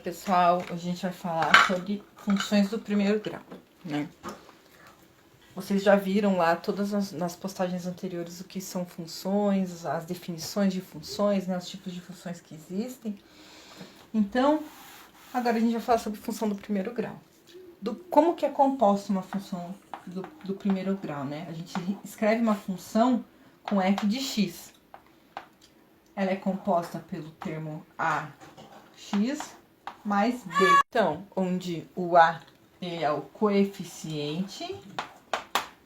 pessoal, hoje a gente vai falar sobre funções do primeiro grau, né? Vocês já viram lá todas nas postagens anteriores o que são funções, as definições de funções, né? Os tipos de funções que existem. Então, agora a gente vai falar sobre função do primeiro grau. Como que é composta uma função do primeiro grau, né? A gente escreve uma função com f de x. Ela é composta pelo termo ax mais b. Então, onde o a é o coeficiente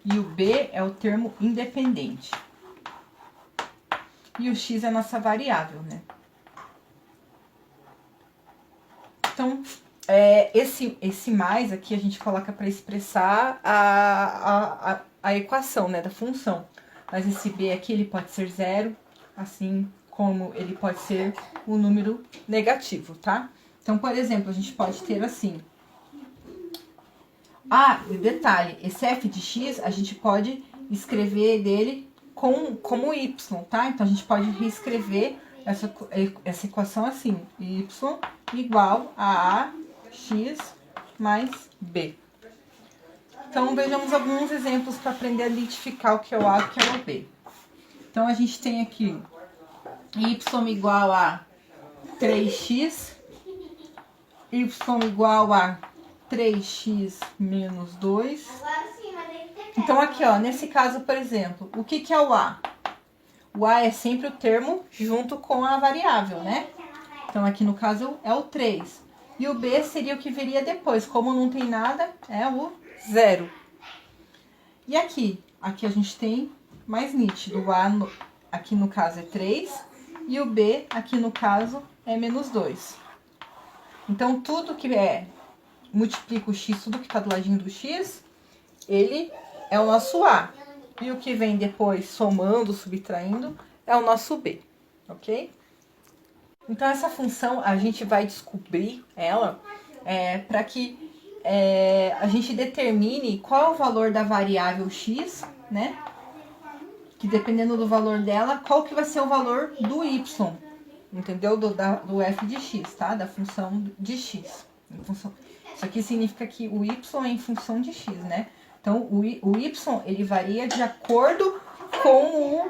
e o b é o termo independente. E o x é a nossa variável, né? Então, esse mais aqui a gente coloca para expressar a equação, né, da função. Mas esse b aqui, ele pode ser zero, assim como ele pode ser um número negativo, tá? Então, por exemplo, a gente pode ter assim. Detalhe, esse f de x, a gente pode escrever dele como y, tá? Então, a gente pode reescrever essa equação assim, y igual a x mais b. Então, vejamos alguns exemplos para aprender a identificar o que é o a e o que é o b. Então, a gente tem aqui y igual a 3x, y igual a 3x menos 2. Então, aqui, ó, nesse caso, por exemplo, o que é o a? O a é sempre o termo junto com a variável, né? Então, aqui no caso é o 3. E o b seria o que viria depois. Como não tem nada, é o 0. E aqui? Aqui a gente tem mais nítido. O a aqui no caso é 3. E o b aqui no caso é menos 2. Então, tudo que multiplica o x, tudo que está do ladinho do x, ele é o nosso a. E o que vem depois, somando, subtraindo, é o nosso b, ok? Então, essa função, a gente vai descobrir ela para que a gente determine qual é o valor da variável x, né? Que dependendo do valor dela, qual que vai ser o valor do y, entendeu? Do f de x, tá? Da função de x. Isso aqui significa que o y é em função de x, né? Então, o y, ele varia de acordo com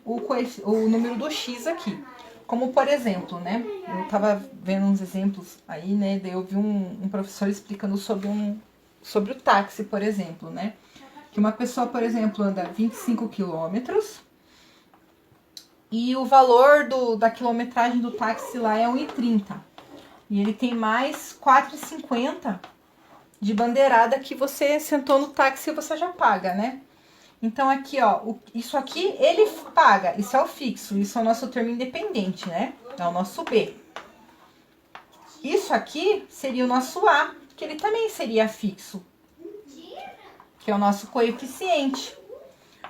o número do x aqui. Como, por exemplo, né? Eu tava vendo uns exemplos aí, né? Daí eu vi um professor explicando sobre o táxi, por exemplo, né? Que uma pessoa, por exemplo, anda 25 quilômetros e o valor da quilometragem do táxi lá é 1,30. E ele tem mais 4,50 de bandeirada que você sentou no táxi e você já paga, né? Então, aqui, ó, isso aqui ele paga, isso é o fixo, isso é o nosso termo independente, né? É o nosso B. Isso aqui seria o nosso A, que ele também seria fixo, que é o nosso coeficiente.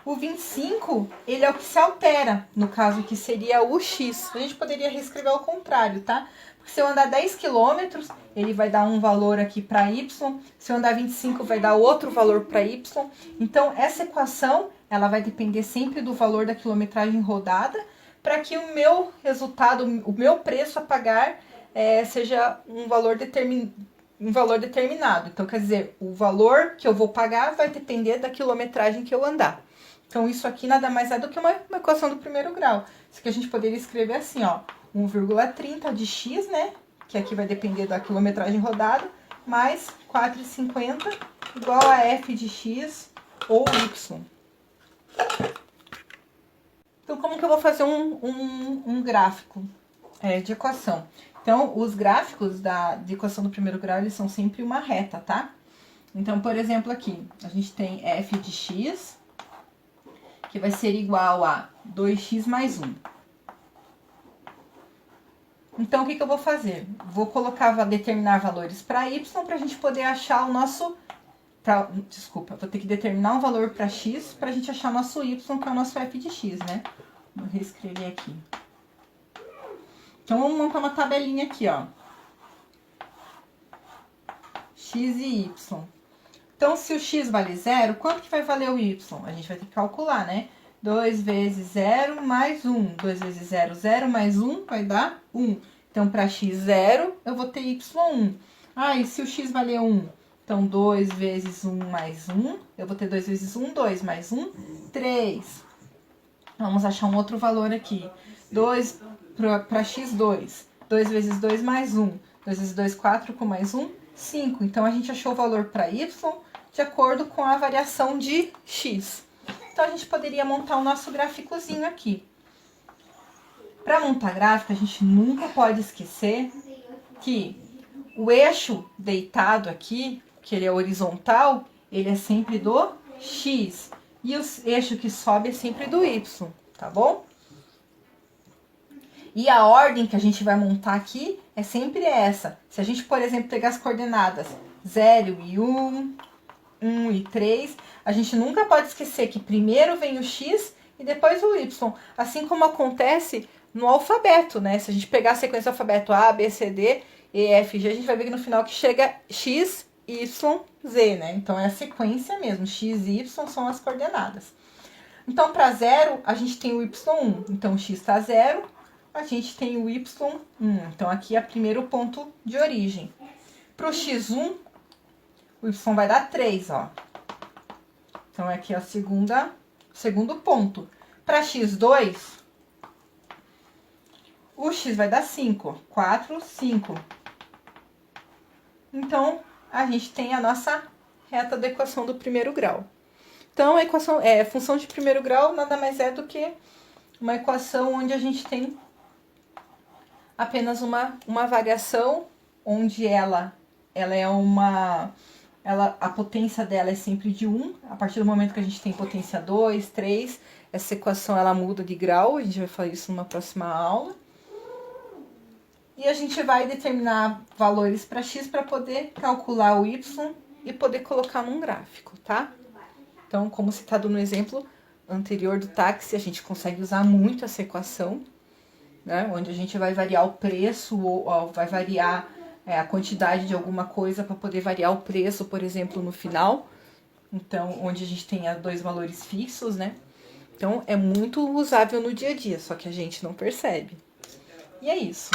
O 25, ele é o que se altera, no caso que seria o X. A gente poderia reescrever ao contrário, tá? Porque se eu andar 10 km, ele vai dar um valor aqui para Y. Se eu andar 25, vai dar outro valor para Y. Então, essa equação, ela vai depender sempre do valor da quilometragem rodada, para que o meu resultado, o meu preço a pagar, seja um valor determinado. Então, quer dizer, o valor que eu vou pagar vai depender da quilometragem que eu andar. Então, isso aqui nada mais é do que uma equação do primeiro grau. Isso que a gente poderia escrever assim, ó, 1,30 de x, né? Que aqui vai depender da quilometragem rodada, mais 4,50 igual a f de x ou y. Então, como que eu vou fazer um gráfico de equação? Então, os gráficos de equação do primeiro grau, eles são sempre uma reta, tá? Então, por exemplo, aqui, a gente tem f de x, que vai ser igual a 2x mais 1. Então, o que eu vou fazer? Vou determinar valores para y para a gente poder achar o nosso... vou ter que determinar um valor para x para a gente achar o nosso y, que é o nosso f de x, né? Vou reescrever aqui. Então, vamos montar uma tabelinha aqui, ó. X e y. Então, se o x vale 0, quanto que vai valer o y? A gente vai ter que calcular, né? 2 vezes 0 mais 1. 2 vezes 0, 0 mais 1 vai dar 1. Então, para x 0, eu vou ter y1. Ah, e se o x valer 1? Então, 2 vezes 1 mais 1, eu vou ter 2 vezes 1, 2 mais 1, 3. Vamos achar um outro valor aqui. 2 para x2. 2 vezes 2 mais 1. 2 vezes 2, 4, com mais 1, 5. Então, a gente achou o valor para y de acordo com a variação de x. Então, a gente poderia montar o nosso gráficozinho aqui. Para montar gráfico, a gente nunca pode esquecer que o eixo deitado aqui, que ele é horizontal, ele é sempre do x. E o eixo que sobe é sempre do y, tá bom? E a ordem que a gente vai montar aqui é sempre essa. Se a gente, por exemplo, pegar as coordenadas 0 e 1, 1 e 3, a gente nunca pode esquecer que primeiro vem o x e depois o y. Assim como acontece no alfabeto, né? Se a gente pegar a sequência do alfabeto A, B, C, D, E, F, G, a gente vai ver que no final que chega x, y, z, né? Então é a sequência mesmo, x e y são as coordenadas. Então, para 0, a gente tem o y1. Então, o x está 0, a gente tem o y1. Então, aqui é o primeiro ponto de origem. Para o x1, o y vai dar 3, ó. Então, aqui é o segundo ponto. Para x2, o x vai dar 5. 4, 5. Então, a gente tem a nossa reta da equação do primeiro grau. Então, a função de primeiro grau nada mais é do que uma equação onde a gente tem apenas uma variação, onde a potência dela é sempre de 1. A partir do momento que a gente tem potência 2, 3, essa equação ela muda de grau. A gente vai falar isso numa próxima aula. E a gente vai determinar valores para x para poder calcular o y e poder colocar num gráfico, tá? Então, como citado no exemplo anterior do táxi, a gente consegue usar muito essa equação, né? Onde a gente vai variar o preço ou vai variar a quantidade de alguma coisa para poder variar o preço, por exemplo, no final. Então, onde a gente tenha 2 valores fixos, né? Então, é muito usável no dia a dia, só que a gente não percebe. E é isso.